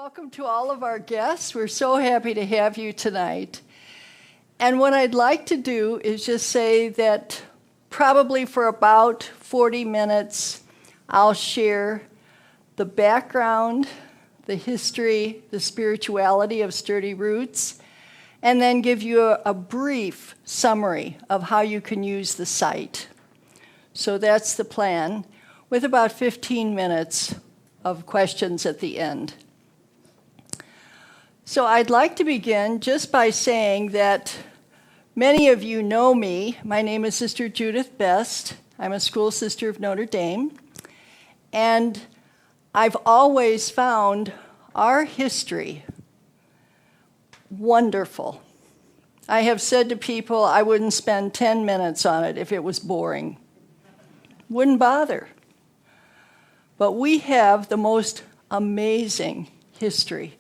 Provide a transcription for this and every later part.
Welcome to all of our guests. We're so happy to have you tonight. And what I'd like to do is just say that probably for about 40 minutes, I'll share the background, the history, the spirituality of Sturdy Roots, and then give you a brief summary of how you can use the site. So that's the plan, with about 15 minutes of questions at the end. So I'd like to begin just by saying that many of you know me. My name is Sister Judith Best. I'm a school sister of Notre Dame. And I've always found our history wonderful. I have said to people I wouldn't spend 10 minutes on it if it was boring. Wouldn't bother. But we have the most amazing history.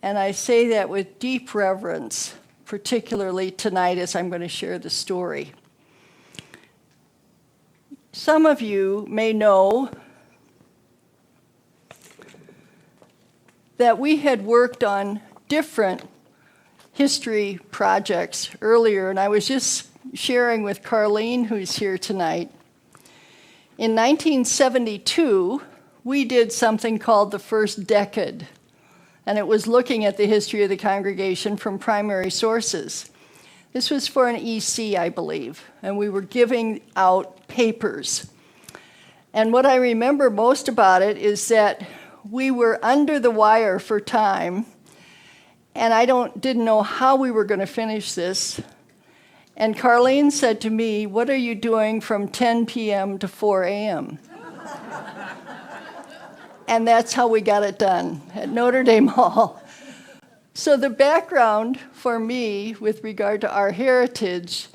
And I say that with deep reverence, particularly tonight as I'm going to share the story. Some of you may know that we had worked on different history projects earlier, and I was just sharing with Carlene, who's here tonight. In 1972, we did something called the First Decade. And it was looking at the history of the congregation from primary sources. This was for an EC, I believe, and we were giving out papers. And what I remember most about it is that we were under the wire for time, and I didn't know how we were going to finish this. And Carlene said to me, "What are you doing from 10 p.m. to 4 a.m.?" And that's how we got it done at Notre Dame Hall. So the background for me with regard to our heritage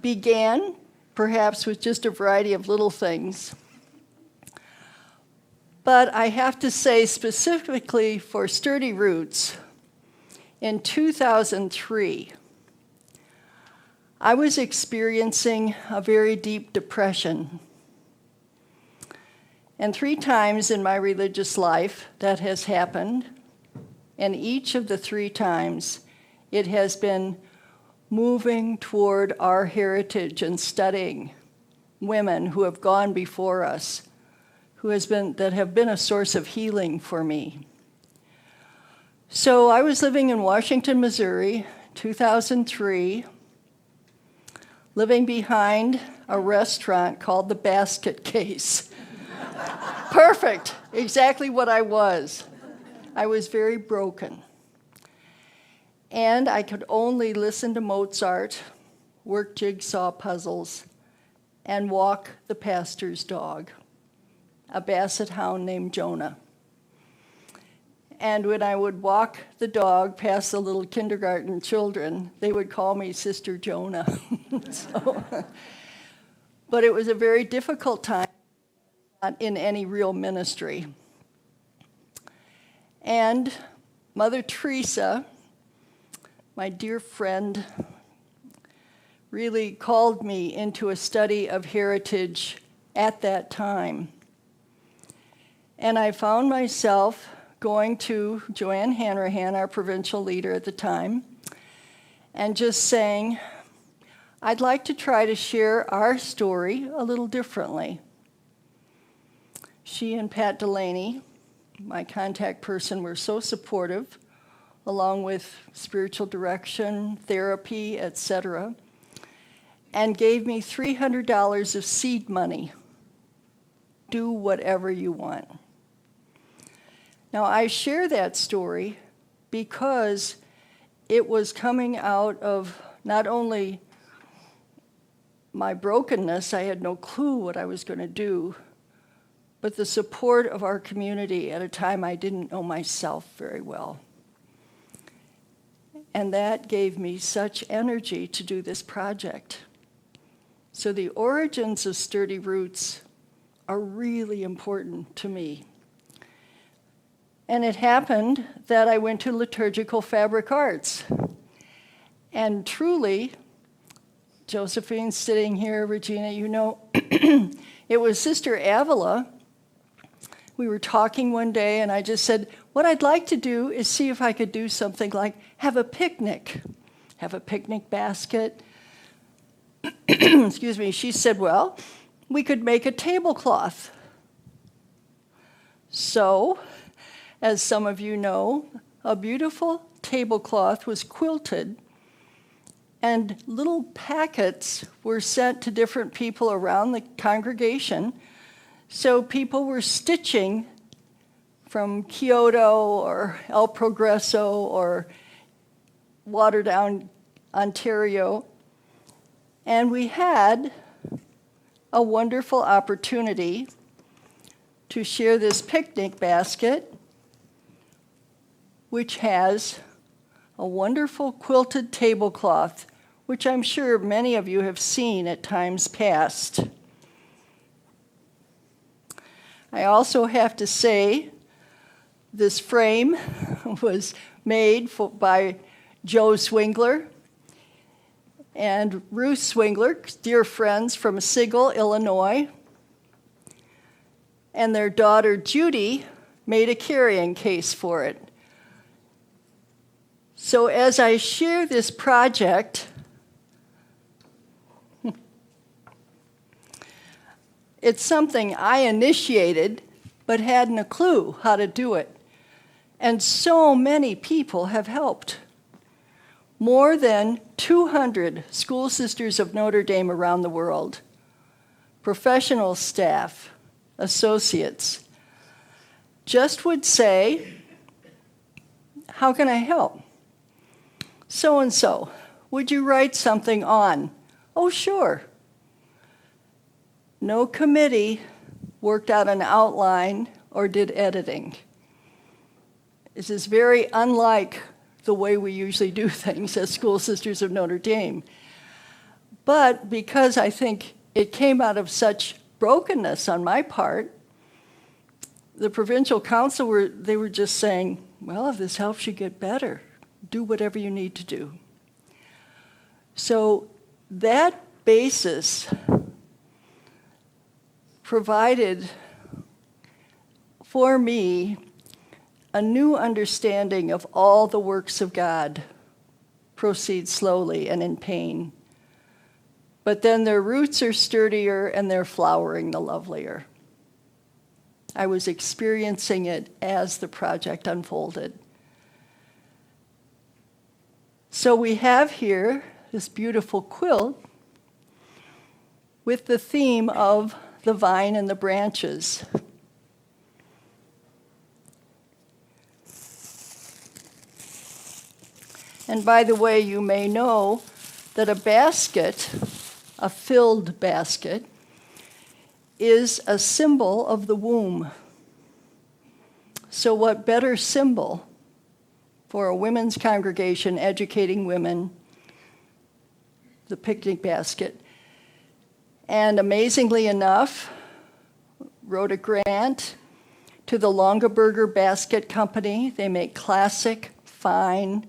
began perhaps with just a variety of little things. But I have to say specifically for Sturdy Roots, in 2003, I was experiencing a very deep depression. And 3 times in my religious life that has happened, and each of the 3 times it has been moving toward our heritage and studying women who have gone before us, that have been a source of healing for me. So I was living in Washington, Missouri, 2003, living behind a restaurant called the Basket Case. Perfect, exactly what I was. I was very broken. And I could only listen to Mozart, work jigsaw puzzles, and walk the pastor's dog, a basset hound named Jonah. And when I would walk the dog past the little kindergarten children, they would call me Sister Jonah. But it was a very difficult time. Not in any real ministry. And Mother Teresa, my dear friend, really called me into a study of heritage at that time. And I found myself going to Joanne Hanrahan, our provincial leader at the time, and just saying, I'd like to try to share our story a little differently. She and Pat Delaney, my contact person, were so supportive, along with spiritual direction, therapy, etc., and gave me $300 of seed money. Do whatever you want. Now, I share that story because it was coming out of not only my brokenness, I had no clue what I was going to do, but the support of our community at a time I didn't know myself very well. And that gave me such energy to do this project. So the origins of Sturdy Roots are really important to me. And it happened that I went to liturgical fabric arts. And truly, Josephine's sitting here, Regina, you know, it was Sister Avila we were talking one day, and I just said, what I'd like to do is see if I could do something like have a picnic basket. Excuse me. She said, well, we could make a tablecloth. So, as some of you know, a beautiful tablecloth was quilted, and little packets were sent to different people around the congregation. So people were stitching from Kyoto or El Progreso or Waterdown, Ontario. And we had a wonderful opportunity to share this picnic basket, which has a wonderful quilted tablecloth, which I'm sure many of you have seen at times past. I also have to say, this frame was made by Joe Swingler and Ruth Swingler, dear friends from Sigel, Illinois. And their daughter Judy made a carrying case for it. So as I share this project, it's something I initiated but hadn't a clue how to do it. And so many people have helped. More than 200 school sisters of Notre Dame around the world, professional staff, associates, just would say, how can I help? So-and-so, would you write something on? Oh, sure. No committee worked out an outline or did editing. This is very unlike the way we usually do things as School Sisters of Notre Dame. But because I think it came out of such brokenness on my part, the provincial council were just saying, well, if this helps you get better, do whatever you need to do. So that basis provided for me a new understanding of all the works of God proceed slowly and in pain. But then their roots are sturdier and they're flowering the lovelier. I was experiencing it as the project unfolded. So we have here this beautiful quilt with the theme of the vine and the branches. And by the way, you may know that a basket, a filled basket, is a symbol of the womb. So what better symbol for a women's congregation educating women, the picnic basket. And amazingly enough, wrote a grant to the Longaberger Basket Company. They make classic, fine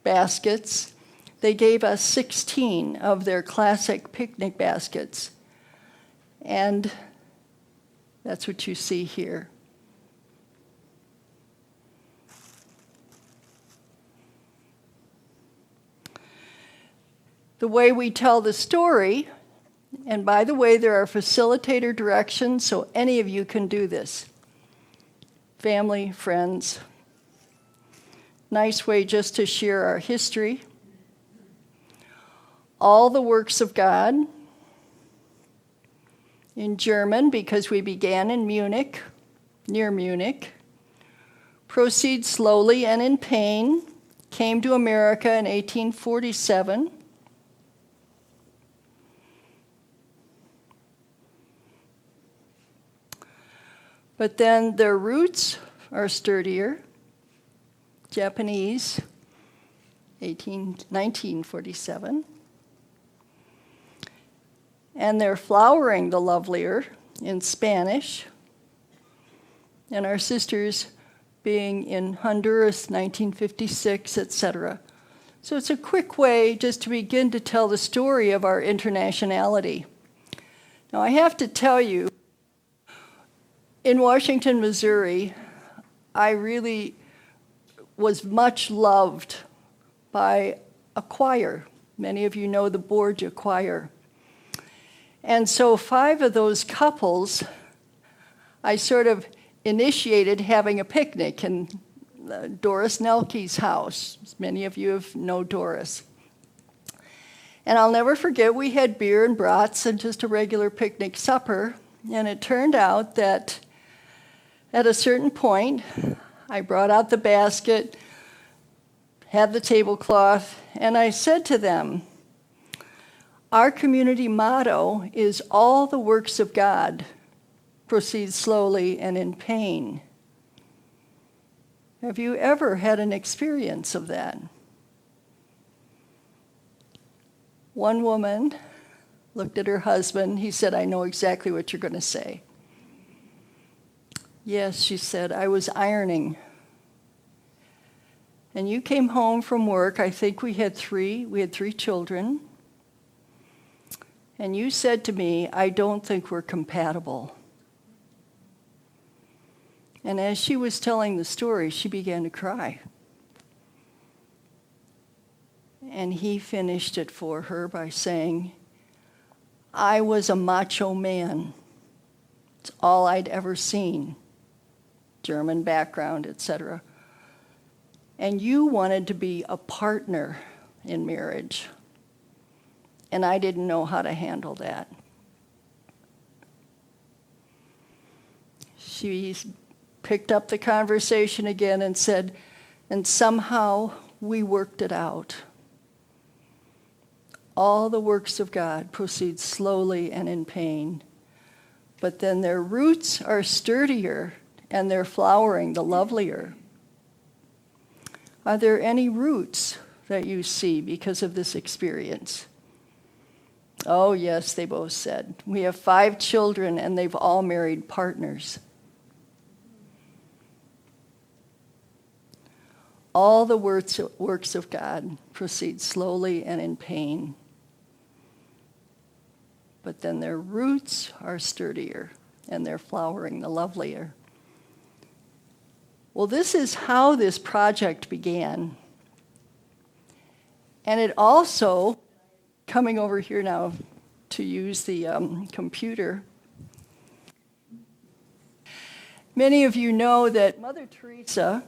baskets. They gave us 16 of their classic picnic baskets. And that's what you see here. The way we tell the story, and by the way, there are facilitator directions, so any of you can do this. Family, friends. Nice way just to share our history. All the works of God. In German, because we began in Munich, near Munich. Proceed slowly and in pain. Came to America in 1847. But then their roots are sturdier. Japanese, 1947. And they're flowering the lovelier in Spanish. And our sisters being in Honduras, 1956, etc. So it's a quick way just to begin to tell the story of our internationality. Now I have to tell you, In Washington, Missouri, I really was much loved by a choir. Many of you know the Borgia Choir. And so 5 of those couples, I sort of initiated having a picnic in Doris Nelke's house. Many of you know Doris. And I'll never forget, we had beer and brats and just a regular picnic supper. And it turned out that at a certain point, I brought out the basket, had the tablecloth, and I said to them, our community motto is all the works of God proceed slowly and in pain. Have you ever had an experience of that? One woman looked at her husband. He said, I know exactly what you're going to say. Yes, she said, I was ironing. And you came home from work. I think we had three children. And you said to me, I don't think we're compatible. And as she was telling the story, she began to cry. And he finished it for her by saying, I was a macho man. It's all I'd ever seen. German background, etc. And you wanted to be a partner in marriage. And I didn't know how to handle that. She picked up the conversation again and said, and somehow we worked it out. All the works of God proceed slowly and in pain, but then their roots are sturdier and their flowering the lovelier. Are there any roots that you see because of this experience? Oh, yes, they both said. We have 5 children, and they've all married partners. All the works of God proceed slowly and in pain, but then their roots are sturdier, and their flowering the lovelier. Well, this is how this project began. And it also, coming over here now to use the computer, many of you know that Mother Teresa,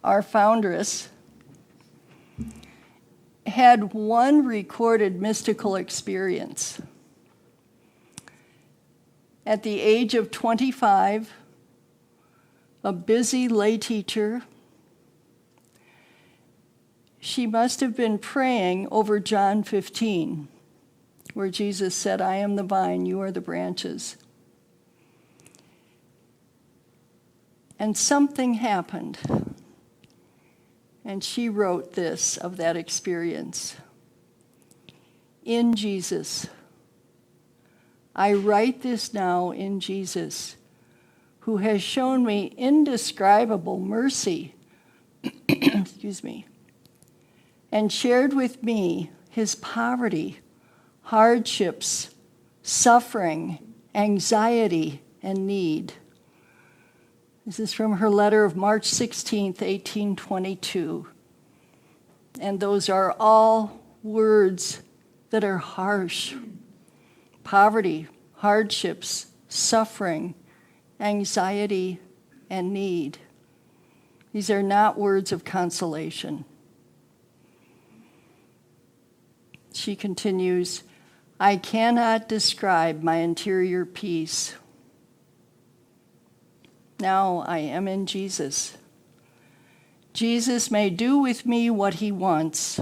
our foundress, had one recorded mystical experience. At the age of 25, a busy lay teacher, she must have been praying over John 15, where Jesus said, I am the vine, you are the branches. And something happened. And she wrote this of that experience. In Jesus. I write this now in Jesus, who has shown me indescribable mercy, excuse me, and shared with me his poverty, hardships, suffering, anxiety, and need. This is from her letter of March 16th, 1822. And those are all words that are harsh. Poverty, hardships, suffering, anxiety, and need. These are not words of consolation. She continues, I cannot describe my interior peace. Now I am in Jesus. Jesus may do with me what he wants.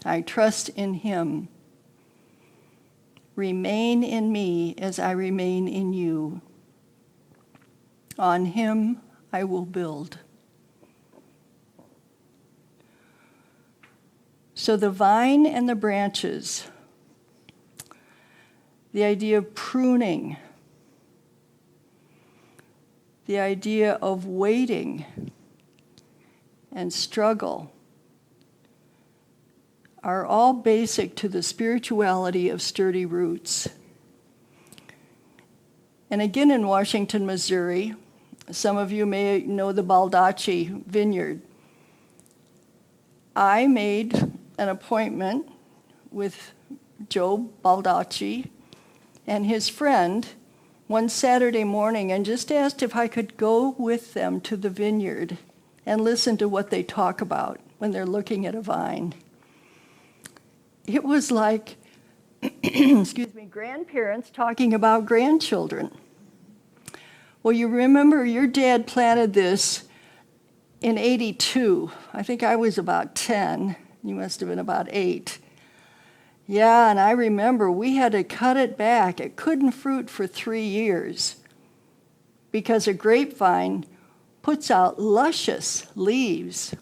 I trust in him. Remain in me as I remain in you. On him I will build. So the vine and the branches, the idea of pruning, the idea of waiting and struggle are all basic to the spirituality of sturdy roots. and again in Washington, Missouri. Some of you may know the Baldacci Vineyard. I made an appointment with Joe Baldacci and his friend one Saturday morning and just asked if I could go with them to the vineyard and listen to what they talk about when they're looking at a vine. It was like, excuse me, grandparents talking about grandchildren. Well, you remember your dad planted this in 82. I think I was about 10. You must have been about 8. Yeah, and I remember we had to cut it back. It couldn't fruit for 3 years because a grapevine puts out luscious leaves,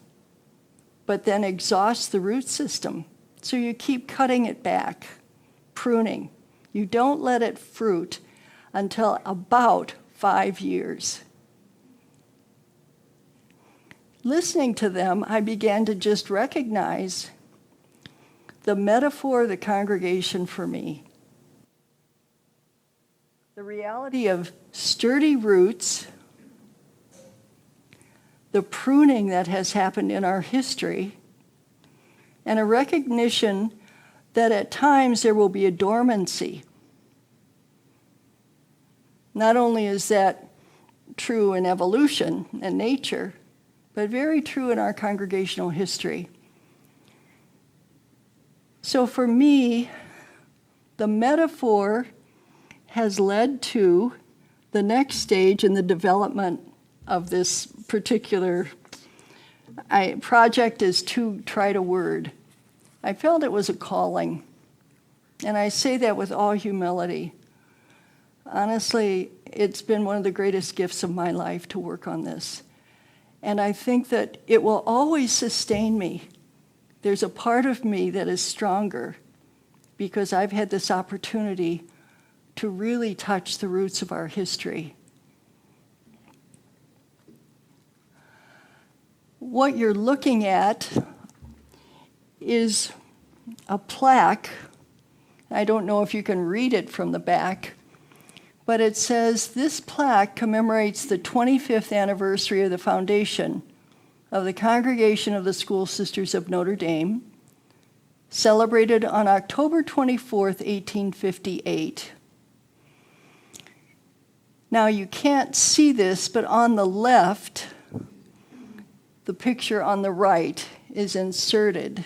but then exhausts the root system. So you keep cutting it back, pruning. You don't let it fruit until about 5 years. Listening to them, I began to just recognize the metaphor of the congregation for me. The reality of sturdy roots, the pruning that has happened in our history, and a recognition that at times there will be a dormancy. Not only is that true in evolution and nature, but very true in our congregational history. So for me, the metaphor has led to the next stage in the development of this particular project is to try to word. I felt it was a calling, and I say that with all humility. Honestly, it's been one of the greatest gifts of my life to work on this. And I think that it will always sustain me. There's a part of me that is stronger because I've had this opportunity to really touch the roots of our history. What you're looking at is a plaque. I don't know if you can read it from the back, but it says, this plaque commemorates the 25th anniversary of the foundation of the Congregation of the School Sisters of Notre Dame, celebrated on October 24th, 1858. Now, you can't see this, but on the left, the picture on the right is inserted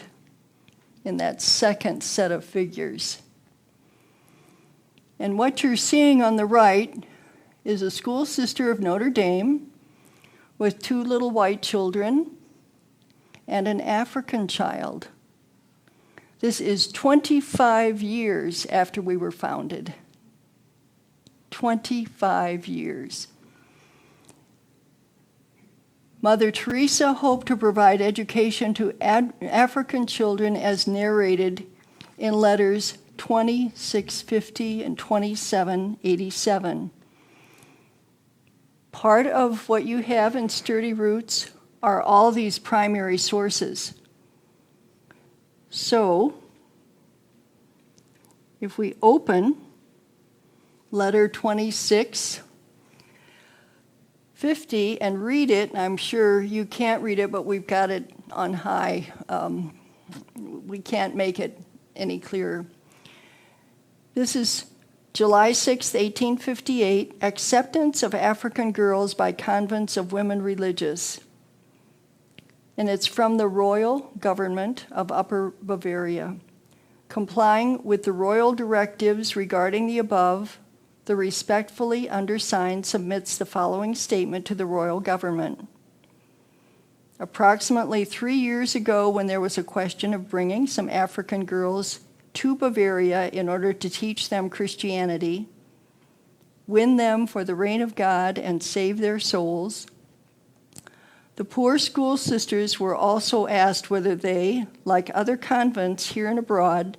in that second set of figures. And what you're seeing on the right is a school sister of Notre Dame with 2 little white children and an African child. This is 25 years after we were founded. 25 years. Mother Teresa hoped to provide education to African children as narrated in letters 2650 and 2787. Part of what you have in Sturdy Roots are all these primary sources. So, if we open letter 2650 and read it, I'm sure you can't read it, but we've got it on high. We can't make it any clearer. This is July 6, 1858, acceptance of African girls by convents of women religious. And it's from the royal government of Upper Bavaria. Complying with the royal directives regarding the above, the respectfully undersigned submits the following statement to the royal government. Approximately 3 years ago, when there was a question of bringing some African girls to Bavaria in order to teach them Christianity, win them for the reign of God, and save their souls, the poor school sisters were also asked whether they, like other convents here and abroad,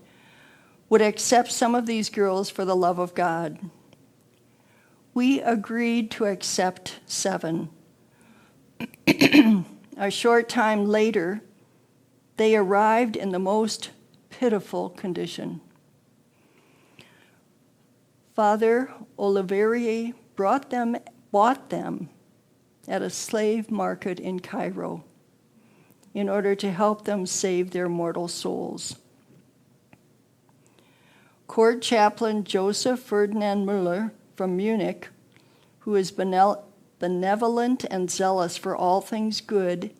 would accept some of these girls for the love of God. We agreed to accept 7. A short time later, they arrived in the most pitiful condition. Father Olivieri bought them at a slave market in Cairo in order to help them save their mortal souls. Court chaplain Joseph Ferdinand Müller from Munich, who is benevolent and zealous for all things good,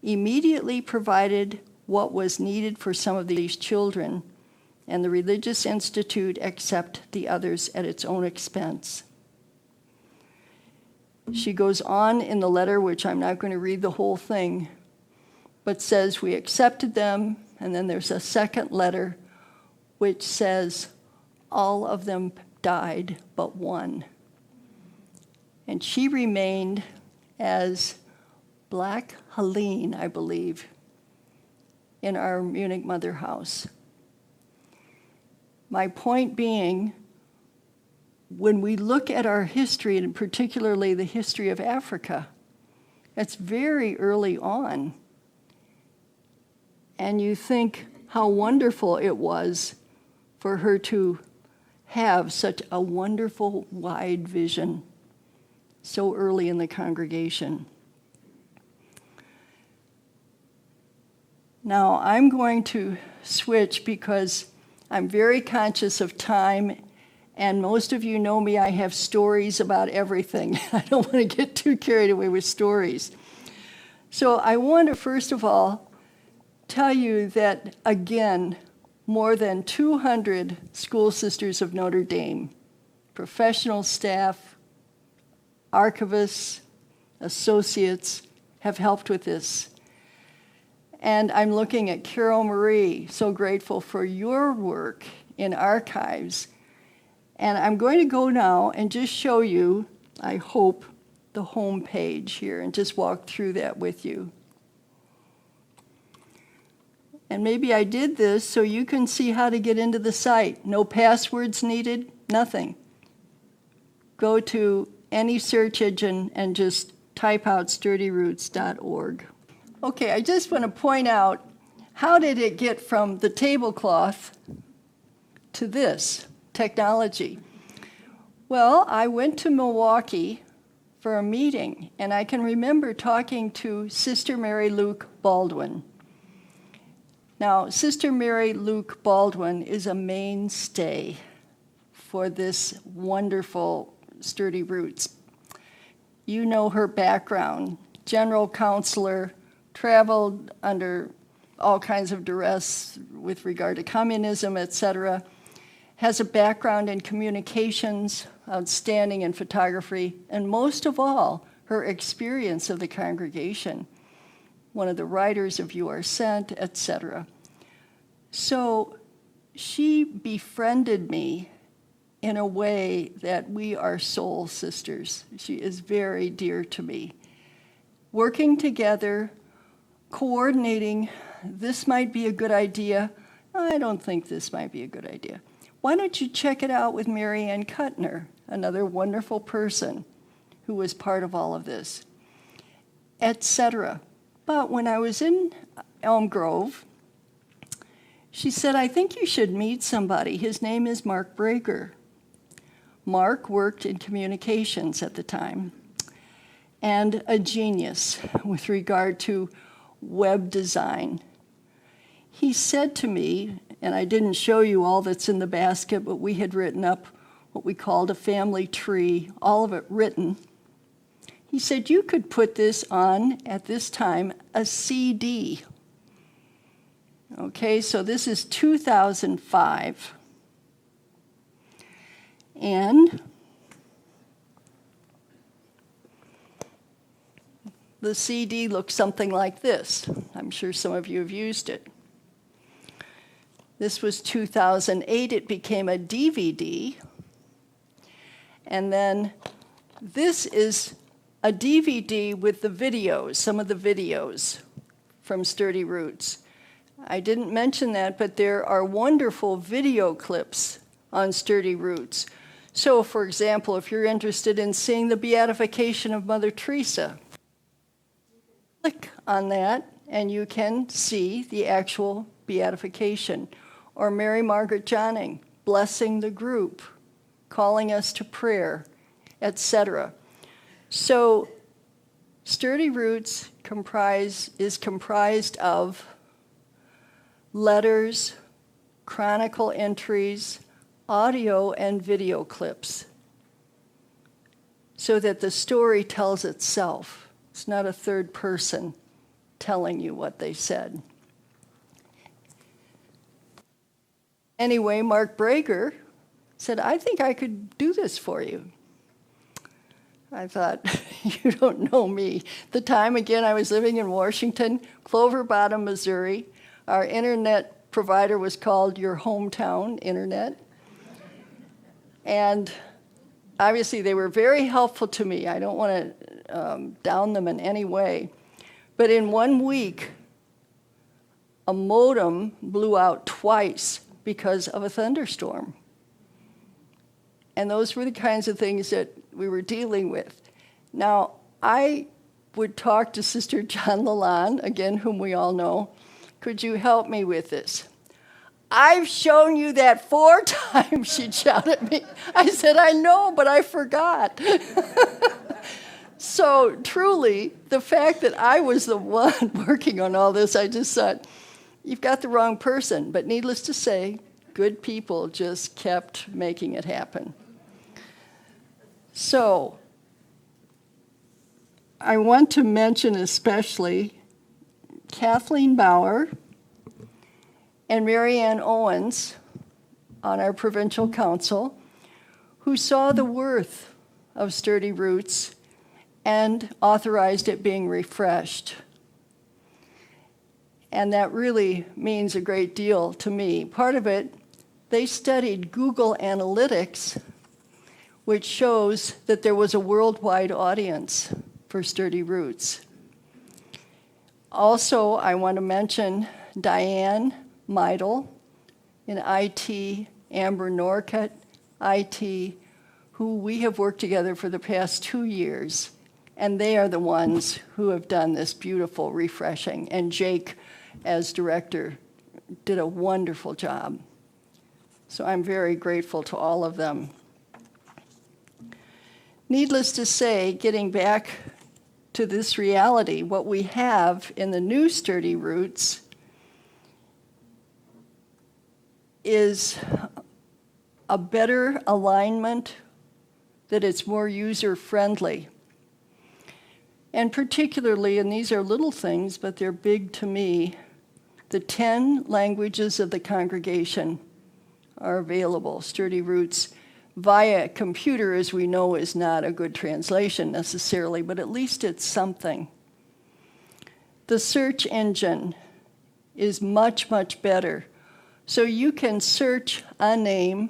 immediately provided what was needed for some of these children, and the religious institute accepted the others at its own expense. She goes on in the letter, which I'm not going to read the whole thing, but says we accepted them, and then there's a second letter which says all of them died but one. And she remained as Black Helene, I believe, in our Munich mother house. My point being, when we look at our history, and particularly the history of Africa, it's very early on. And you think how wonderful it was for her to have such a wonderful, wide vision so early in the congregation. Now, I'm going to switch because I'm very conscious of time, and most of you know me, I have stories about everything. I don't want to get too carried away with stories. So I want to, first of all, tell you that, again, more than 200 school sisters of Notre Dame, professional staff, archivists, associates, have helped with this. And I'm looking at Carol Marie, so grateful for your work in archives. And I'm going to go now and just show you, I hope, the home page here and just walk through that with you. And maybe I did this so you can see how to get into the site. No passwords needed, nothing. Go to any search engine and just type out sturdyroots.org. Okay, I just want to point out, how did it get from the tablecloth to this technology? Well, I went to Milwaukee for a meeting, and I can remember talking to Sister Mary Luke Baldwin. Now, Sister Mary Luke Baldwin is a mainstay for this wonderful Sturdy Roots. You know her background, general counselor, traveled under all kinds of duress with regard to communism, etc., has a background in communications, outstanding in photography, and most of all, her experience of the congregation, one of the writers of You Are Sent, etc. So she befriended me in a way that we are soul sisters. She is very dear to me. Working together, coordinating, this might be a good idea. I don't think this might be a good idea. Why don't you check it out with Mary Ann Kuttner, another wonderful person who was part of all of this, etc. But when I was in Elm Grove, she said, I think you should meet somebody. His name is Mark Breaker. Mark worked in communications at the time and a genius with regard to web design. He said to me, and I didn't show you all that's in the basket, but we had written up what we called a family tree, all of it written. He said, you could put this on, at this time, a CD. Okay, so this is 2005. And the CD looks something like this. I'm sure some of you have used it. This was 2008. It became a DVD. And then this is a DVD with the videos, some of the videos from Sturdy Roots. I didn't mention that, but there are wonderful video clips on Sturdy Roots. So, for example, if you're interested in seeing the beatification of Mother Teresa, click on that and you can see the actual beatification. Or Mary Margaret Johning blessing the group calling us to prayer, etc. So Sturdy Roots is comprised of letters, chronicle entries, audio and video clips, so that the story tells itself. It's not a third person telling you what they said. Anyway, Mark Brager said, I think I could do this for you. I thought, you don't know me. At the time, again, I was living in Washington, Clover Bottom, Missouri. Our internet provider was called Your Hometown Internet. And obviously, they were very helpful to me. I don't want to down them in any way. But in 1 week, a modem blew out twice because of a thunderstorm. And those were the kinds of things that we were dealing with. Now, I would talk to Sister John Lalonde, again, whom we all know. Could you help me with this? I've shown you that 4 times, she'd shout at me. I said, I know, but I forgot. So truly, the fact that I was the one working on all this, I just thought, you've got the wrong person. But needless to say, good people just kept making it happen. So I want to mention especially Kathleen Bauer and Marianne Owens on our provincial council, who saw the worth of Sturdy Roots and authorized it being refreshed. And that really means a great deal to me. Part of it, they studied Google Analytics, which shows that there was a worldwide audience for Sturdy Roots. Also, I want to mention Diane Meidel in IT, Amber Norcutt, IT, who we have worked together for the past 2 years. And they are the ones who have done this beautiful refreshing. And Jake, as director, did a wonderful job. So I'm very grateful to all of them. Needless to say, getting back to this reality, what we have in the new Sturdy Roots is a better alignment, that it's more user-friendly. And particularly, and these are little things, but they're big to me, the 10 languages of the congregation are available. Sturdy Roots via computer, as we know, is not a good translation necessarily, but at least it's something. The search engine is much, much better. So you can search a name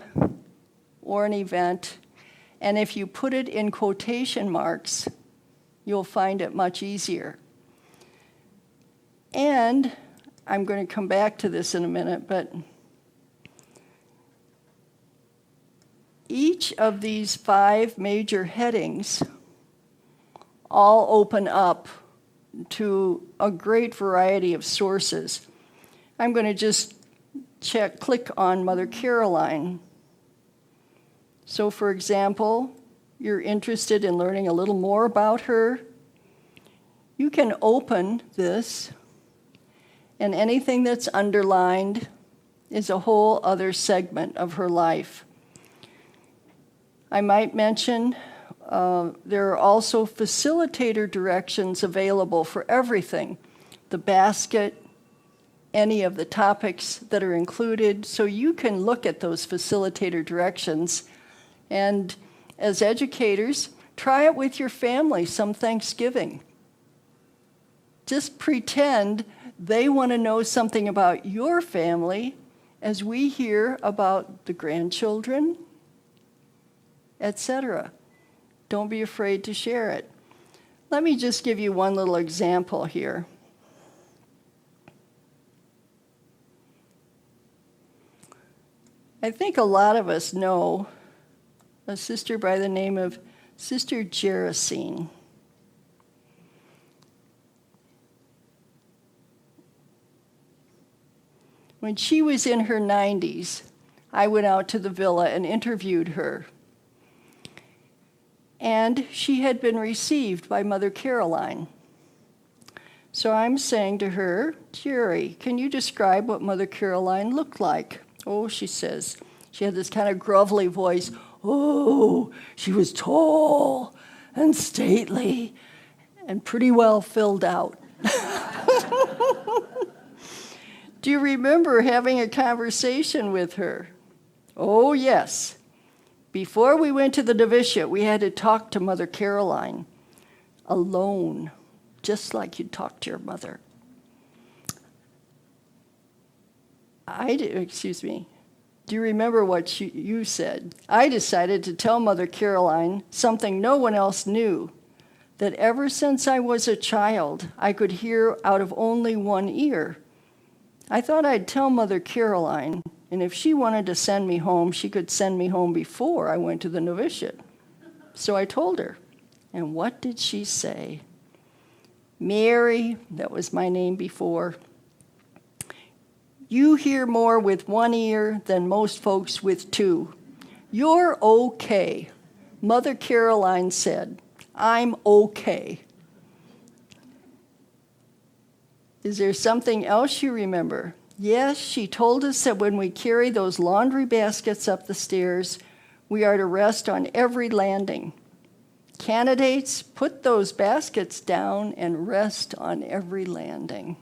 or an event, and if you put it in quotation marks, you'll find it much easier. And I'm going to come back to this in a minute, but each of these 5 major headings all open up to a great variety of sources. I'm going to just click on Mother Caroline. So for example, you're interested in learning a little more about her, you can open this, and anything that's underlined is a whole other segment of her life. I might mention there are also facilitator directions available for everything, the basket, any of the topics that are included, so you can look at those facilitator directions. And as educators, try it with your family some Thanksgiving. Just pretend they want to know something about your family as we hear about the grandchildren, etc. Don't be afraid to share it. Let me just give you one little example here. I think a lot of us know a sister by the name of Sister Gerasine. When she was in her 90s, I went out to the villa and interviewed her And she had been received by Mother Caroline. So I'm saying to her, Jerry, can you describe what Mother Caroline looked like? Oh, she says, she had this kind of grovelly voice. Oh, she was tall and stately and pretty well filled out. Do you remember having a conversation with her? Oh, yes. Before we went to the novitiate, we had to talk to Mother Caroline alone, just like you'd talk to your mother. Do you remember what you said? I decided to tell Mother Caroline something no one else knew, that ever since I was a child, I could hear out of only one ear. I thought I'd tell Mother Caroline, and if she wanted to send me home, she could send me home before I went to the novitiate. So I told her. And what did she say? Mary, that was my name before, you hear more with one ear than most folks with two. You're okay. Mother Caroline said, I'm okay. Is there something else you remember? Yes, she told us that when we carry those laundry baskets up the stairs, we are to rest on every landing. Candidates, put those baskets down and rest on every landing.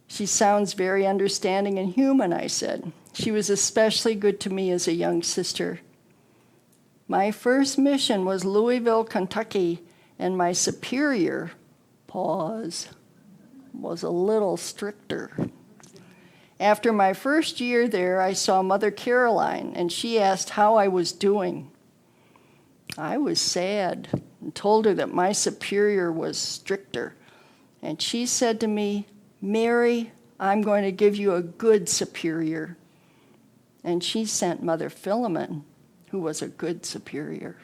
She sounds very understanding and human, I said. She was especially good to me as a young sister. My first mission was Louisville, Kentucky, and my superior, was a little stricter. After my first year there, I saw Mother Caroline, and she asked how I was doing. I was sad and told her that my superior was stricter. And she said to me, Mary, I'm going to give you a good superior. And she sent Mother Philemon, who was a good superior.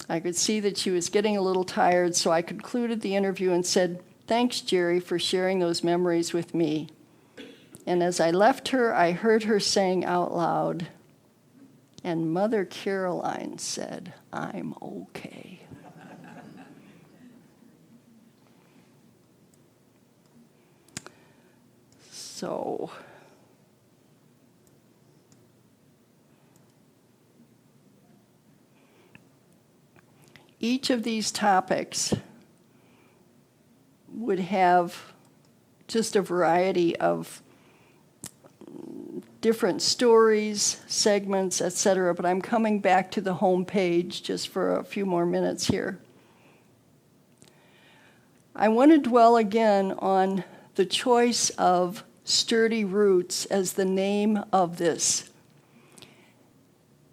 I could see that she was getting a little tired, so I concluded the interview and said, thanks, Jerry, for sharing those memories with me. And as I left her, I heard her saying out loud, and Mother Caroline said, I'm okay. So, each of these topics would have just a variety of different stories, segments, etc., but I'm coming back to the home page just for a few more minutes here. I want to dwell again on the choice of Sturdy Roots as the name of this.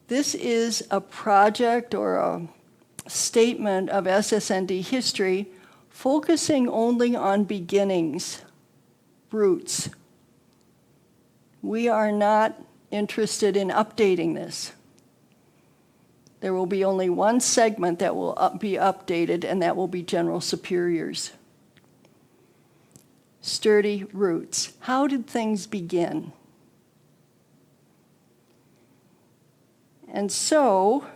This is a project or a statement of SSND history focusing only on beginnings, roots. We are not interested in updating this. There will be only one segment that will be updated, and that will be General Superiors. Sturdy roots. How did things begin? And so,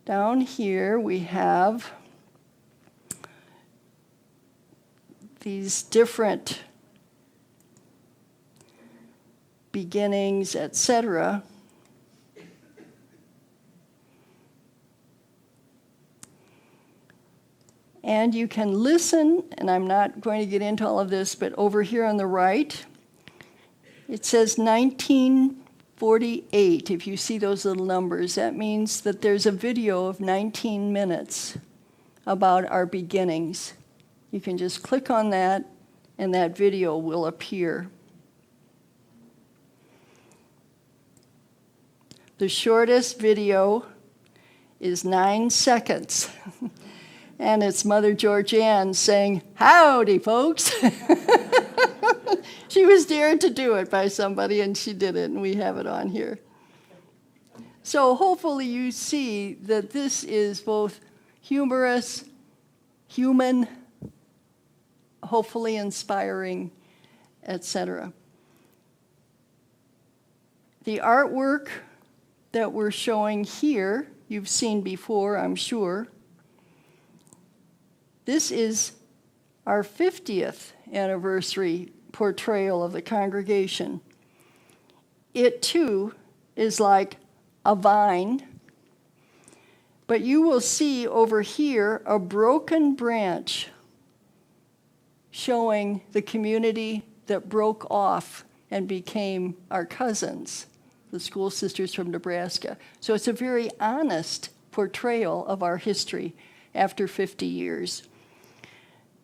down here we have these different beginnings, etc. And you can listen, and I'm not going to get into all of this, but over here on the right, it says 1948. If you see those little numbers, that means that there's a video of 19 minutes about our beginnings. You can just click on that, and that video will appear. The shortest video is 9 seconds. And it's Mother Georgianne saying, howdy, folks. She was dared to do it by somebody, and she did it, and we have it on here. So hopefully you see that this is both humorous, human, hopefully inspiring, etc. The artwork that we're showing here, you've seen before, I'm sure. This is our 50th anniversary portrayal of the congregation. It too is like a vine, but you will see over here a broken branch showing the community that broke off and became our cousins, the school sisters from Nebraska. So it's a very honest portrayal of our history after 50 years.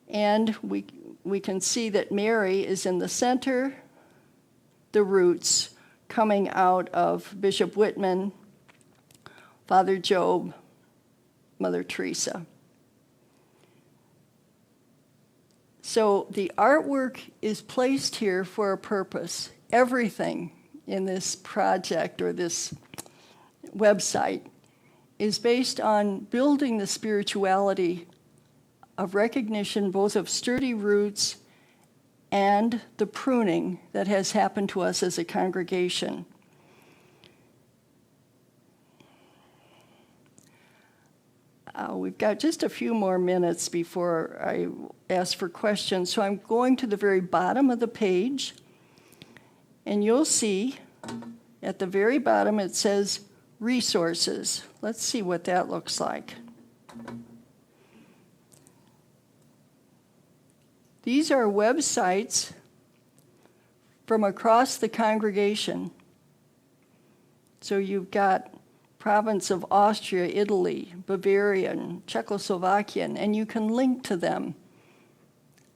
And we can see that Mary is in the center, the roots coming out of Bishop Whitman, Father Job, Mother Teresa. So the artwork is placed here for a purpose. Everything in this project or this website is based on building the spirituality of recognition both of sturdy roots and the pruning that has happened to us as a congregation. We've got just a few more minutes before I ask for questions, so I'm going to the very bottom of the page, and you'll see at the very bottom it says resources. Let's see what that looks like. These are websites from across the congregation. So you've got province of Austria, Italy, Bavarian, Czechoslovakian, and you can link to them.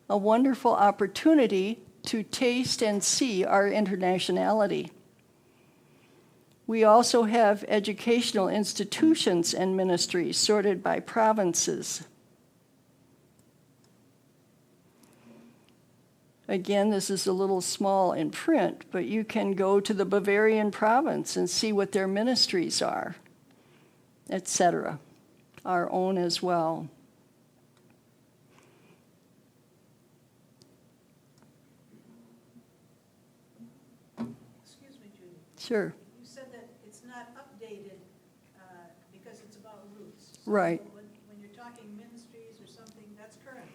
A wonderful opportunity to taste and see our internationality. We also have educational institutions and ministries sorted by provinces. Again, this is a little small in print, but you can go to the Bavarian province and see what their ministries are, etc. Our own as well. Excuse me, Judy. Sure. You said that it's not updated because it's about roots. So Right. When you're talking ministries or something, that's current.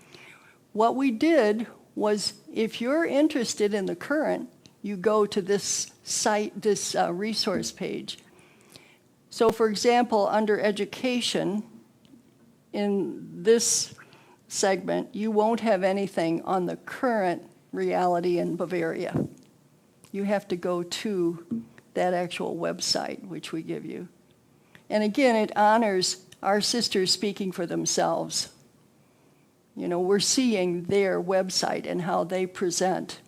What we did was, if you're interested in the current, you go to this site, this resource page. So for example, under education, in this segment, you won't have anything on the current reality in Bavaria. You have to go to that actual website, which we give you. And again, it honors our sisters speaking for themselves. You know, we're seeing their website and how they present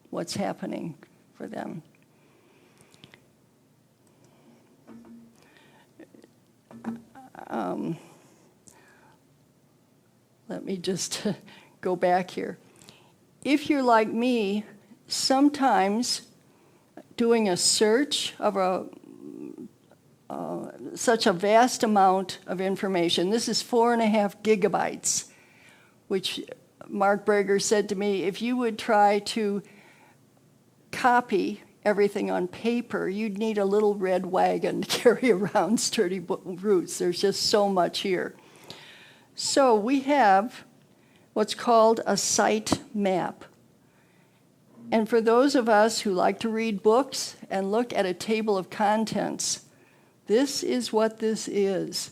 what's happening for them. Let me just go back here. If you're like me, sometimes doing a search of such a vast amount of information, this is 4.5 gigabytes, which Mark Breger said to me, if you would try to copy everything on paper, you'd need a little red wagon to carry around sturdy roots. There's just so much here. So we have what's called a site map. And for those of us who like to read books and look at a table of contents, this is what this is.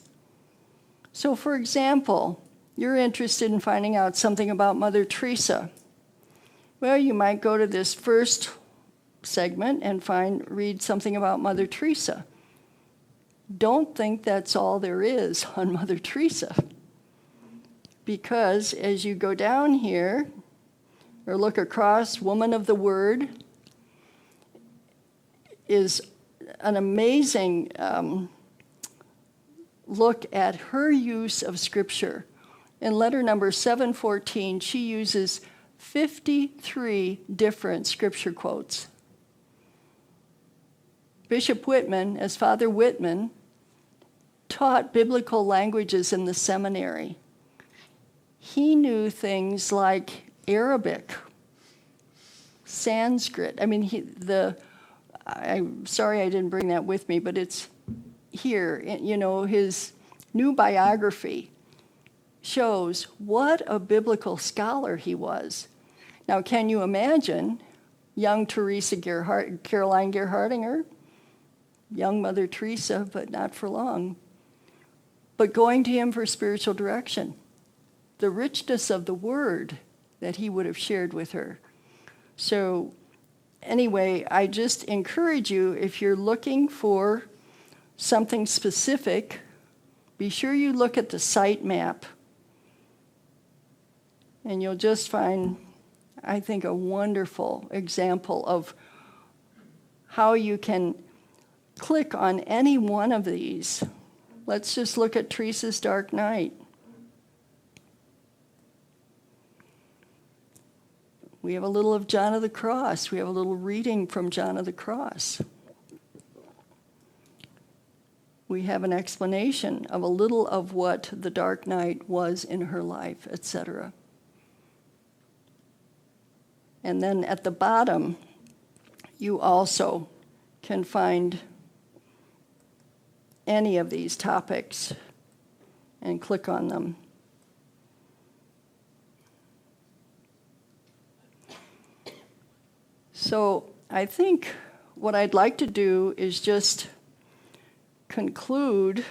So for example, you're interested in finding out something about Mother Teresa. Well, you might go to this first segment and read something about Mother Teresa. Don't think that's all there is on Mother Teresa. Because as you go down here, or look across, Woman of the Word is an amazing look at her use of Scripture. In letter number 714, she uses 53 different Scripture quotes. Bishop Whitman, as Father Whitman, taught biblical languages in the seminary. He knew things like Arabic, Sanskrit. I mean, I'm sorry I didn't bring that with me, but it's here. You know, his new biography shows what a biblical scholar he was. Now, can you imagine young Caroline Gerhardinger, young Mother Teresa, but not for long, but going to him for spiritual direction, the richness of the word that he would have shared with her. So anyway, I just encourage you, if you're looking for something specific, be sure you look at the site map. And you'll just find, I think, a wonderful example of how you can click on any one of these. Let's just look at Teresa's Dark Night. We have a little of John of the Cross. We have a little reading from John of the Cross. We have an explanation of a little of what the Dark Night was in her life, etc. And then at the bottom, you also can find any of these topics and click on them. So I think what I'd like to do is just conclude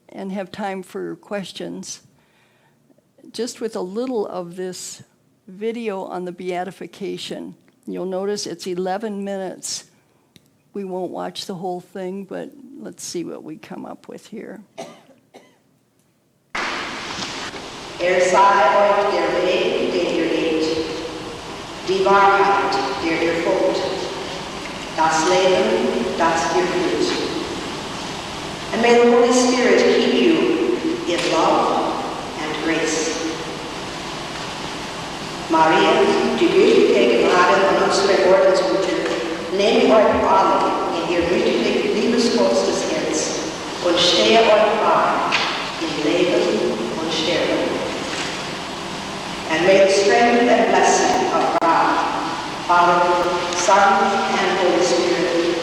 and have time for questions, just with a little of this video on the beatification. You'll notice it's 11 minutes. We won't watch the whole thing, but let's see what we come up with here. Zij ooit der Weg, den ihr geht, die Wahrheit, der ihr folgt, das Leben, das ihr führt. And may the Holy Spirit keep you in love and grace. Maria, die gütige Gnade an unsere Ordensmutter, nehme euch alle in ihr gütig liebesvollstes Herz und stehe euch bei in Leben und Sterben. And may the strength and blessing of God, Father, Son, and Holy Spirit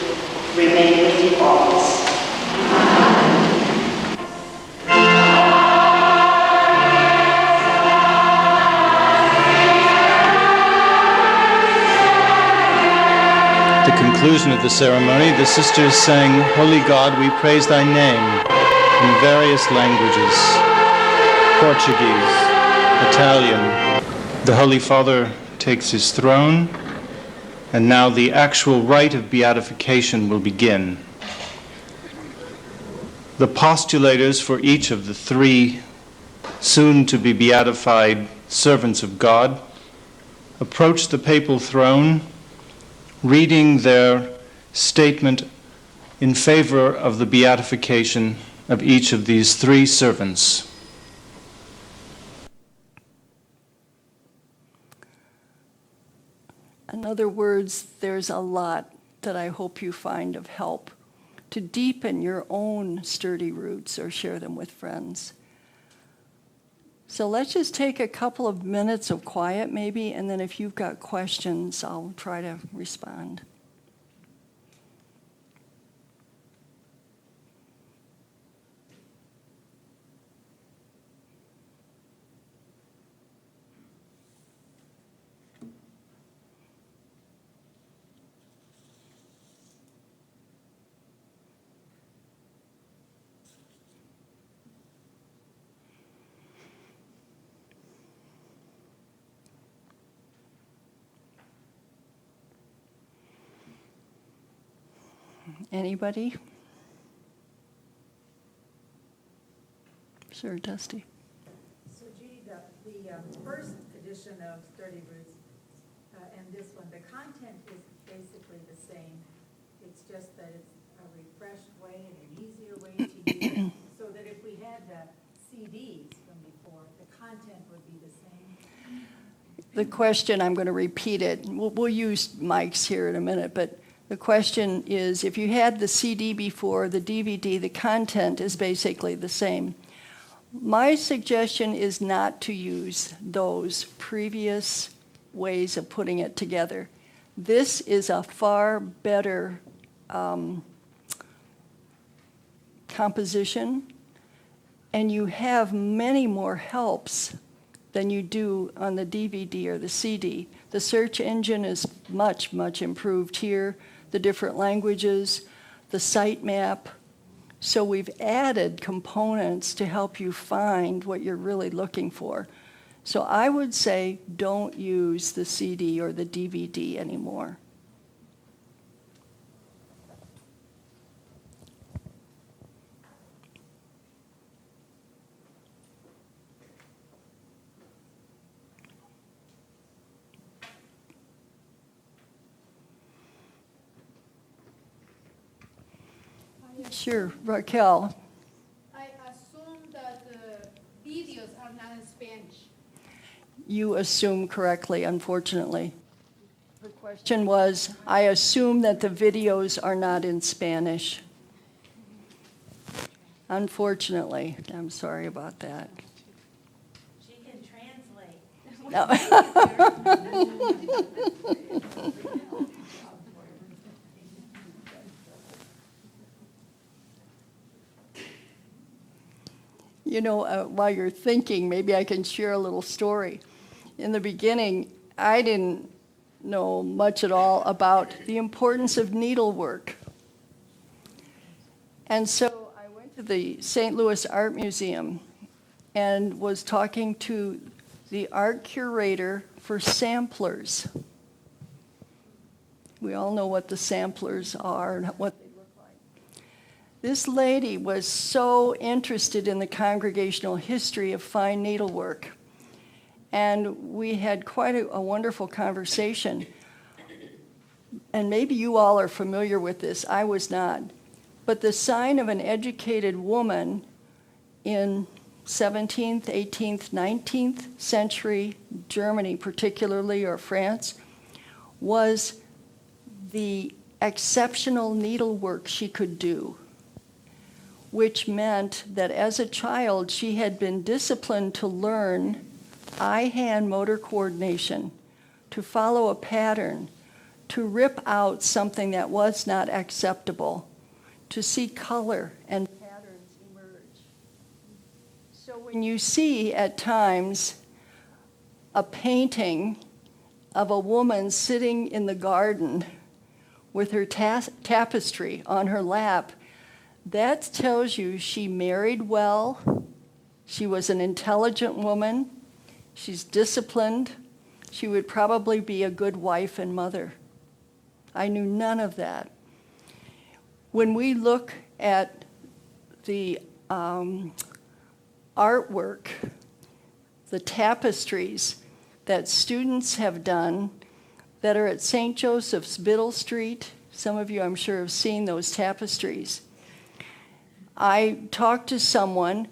remain with you always. At the conclusion of the ceremony, the sisters sang, "Holy God, we praise thy name," in various languages, Portuguese, Italian. The Holy Father takes his throne, and now the actual rite of beatification will begin. The postulators for each of the three soon-to-be beatified servants of God approach the papal throne, reading their statement in favor of the beatification of each of these three servants. In other words, there's a lot that I hope you find of help to deepen your own sturdy roots or share them with friends. So let's just take a couple of minutes of quiet maybe, and then if you've got questions, I'll try to respond. Anybody? Sure, Dusty. So Judy, the first edition of Sturdy Roots and this one, the content is basically the same. It's just that it's a refreshed way and an easier way to use, so that if we had the CDs from before, the content would be the same. The question, I'm going to repeat it. We'll use mics here in a minute, but the question is, if you had the CD before, the DVD, the content is basically the same. My suggestion is not to use those previous ways of putting it together. This is a far better composition, and you have many more helps than you do on the DVD or the CD. The search engine is much, much improved here, the different languages, the sitemap. So we've added components to help you find what you're really looking for. So I would say don't use the CD or the DVD anymore. Sure, Raquel. I assume that the videos are not in Spanish. You assume correctly, unfortunately. Her question was, I assume that the videos are not in Spanish. Unfortunately, I'm sorry about that. She can translate. No. You know, while you're thinking, maybe I can share a little story. In the beginning, I didn't know much at all about the importance of needlework. And so I went to the St. Louis Art Museum and was talking to the art curator for samplers. We all know what the samplers are and what they look like. This lady was so interested in the congregational history of fine needlework. And we had quite a wonderful conversation. And maybe you all are familiar with this. I was not. But the sign of an educated woman in 17th, 18th, 19th century Germany, particularly, or France, was the exceptional needlework she could do, which meant that as a child she had been disciplined to learn eye-hand motor coordination, to follow a pattern, to rip out something that was not acceptable, to see color and patterns emerge. So when you see at times a painting of a woman sitting in the garden with her tapestry on her lap, that tells you she married well, she was an intelligent woman, she's disciplined, she would probably be a good wife and mother. I knew none of that. When we look at the artwork, the tapestries that students have done that are at St. Joseph's Biddle Street, some of you I'm sure have seen those tapestries. I talked to someone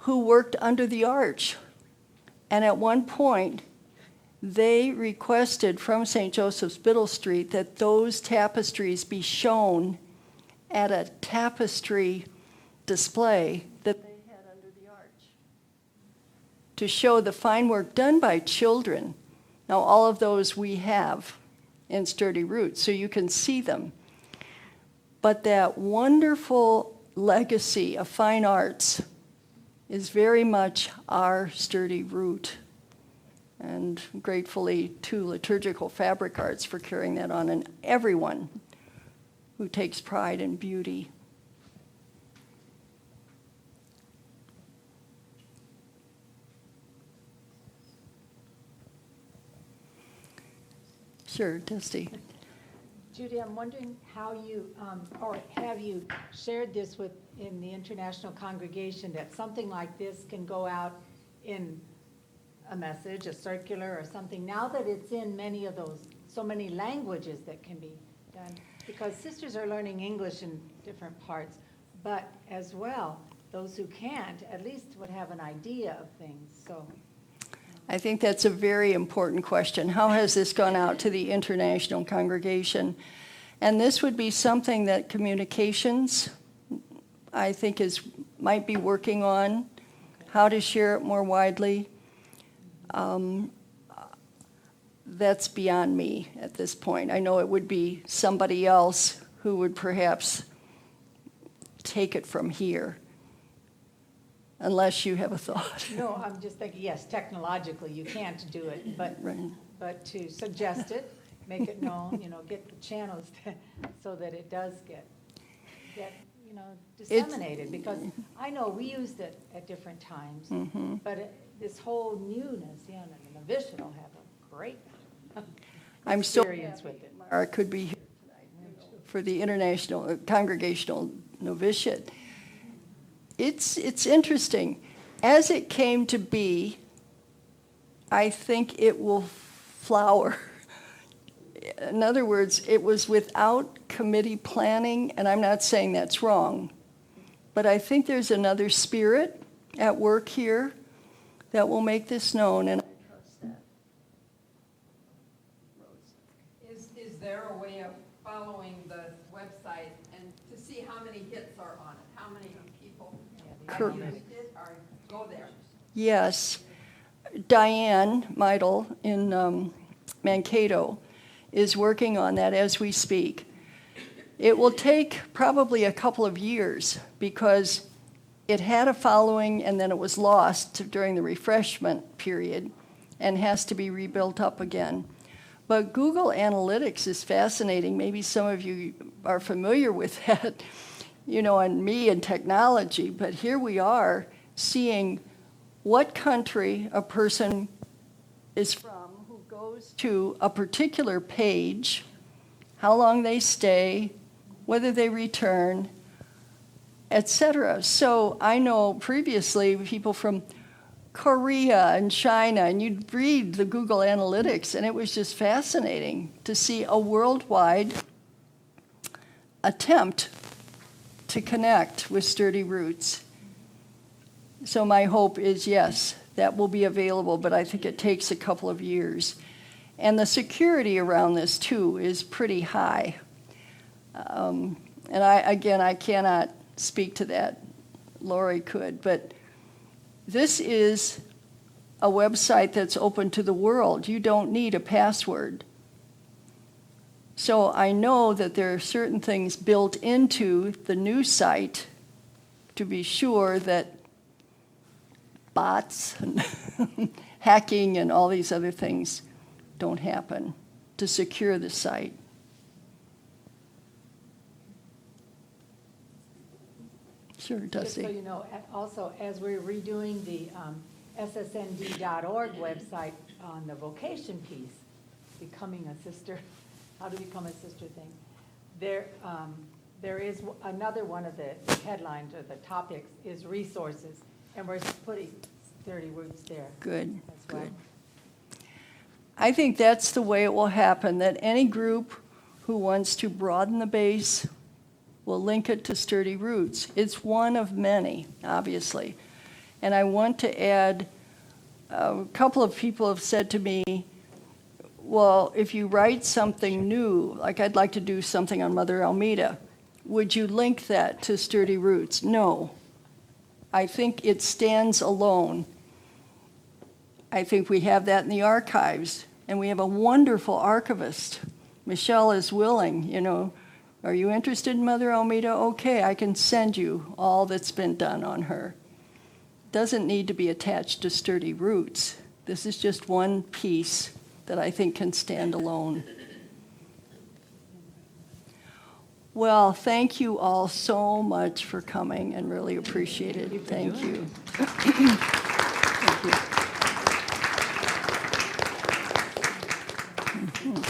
who worked under the arch, and at one point they requested from St. Joseph's Biddle Street that those tapestries be shown at a tapestry display that they had under the arch to show the fine work done by children. Now, all of those we have in Sturdy Roots, so you can see them. But that wonderful legacy of fine arts is very much our Sturdy Root. And gratefully to Liturgical Fabric Arts for carrying that on, and everyone who takes pride in beauty. Sure, Dusty. Judy, I'm wondering how you, or have you shared this in the international congregation, that something like this can go out in a message, a circular or something, now that it's in many of those, so many languages that can be done? Because sisters are learning English in different parts, but as well, those who can't at least would have an idea of things, so. I think that's a very important question. How has this gone out to the international congregation? And this would be something that communications, I think, might be working on, how to share it more widely. that's beyond me at this point. I know it would be somebody else who would perhaps take it from here, unless you have a thought. No, I'm just thinking, yes, technologically, you can't do it, but, Right. but to suggest it, make it known, get the channels so that it does get, disseminated. Because I know we used it at different times, but this whole newness, and the novitiate will have a great I'm so experience with it. Mara could be here tonight for the International Congregational Novitiate. It's interesting. As it came to be, I think it will flower. In other words, it was without committee planning, and I'm not saying that's wrong, but I think there's another spirit at work here that will make this known, and I trust that. Is there a way of following the website and to see how many hits are on it? How many people have used it or go there? Yes. Diane Meidel in Mankato is working on that as we speak. It will take probably a couple of years because it had a following and then it was lost during the refreshment period and has to be rebuilt up again. But Google Analytics is fascinating. Maybe some of you are familiar with that, and me and technology, but here we are seeing what country a person is from who goes to a particular page, how long they stay, whether they return, etc. So I know previously people from Korea and China, and you'd read the Google Analytics, and it was just fascinating to see a worldwide attempt to connect with Sturdy Roots. So my hope is, yes, that will be available, but I think it takes a couple of years. And the security around this, too, is pretty high. And I cannot speak to that. Lori could, but this is a website that's open to the world. You don't need a password. So I know that there are certain things built into the new site to be sure that bots and hacking and all these other things don't happen to secure the site. Sure, Just so Dusty. you know, also, as we're redoing the SSND.org website on the vocation piece, becoming a sister, how to become a sister thing, there is another one of the headlines or the topics is resources, and we're putting Sturdy Roots there. Good, as well. good. I think that's the way it will happen, that any group who wants to broaden the base will link it to Sturdy Roots. It's one of many, obviously. And I want to add, a couple of people have said to me, well, if you write something new, like I'd like to do something on Mother Almeida, would you link that to Sturdy Roots? No. I think it stands alone. I think we have that in the archives, and we have a wonderful archivist. Michelle is willing, Are you interested in Mother Almeida? Okay, I can send you all that's been done on her. Doesn't need to be attached to Sturdy Roots. This is just one piece that I think can stand alone. Well, thank you all so much for coming and really appreciate it. Thank you. Thank you.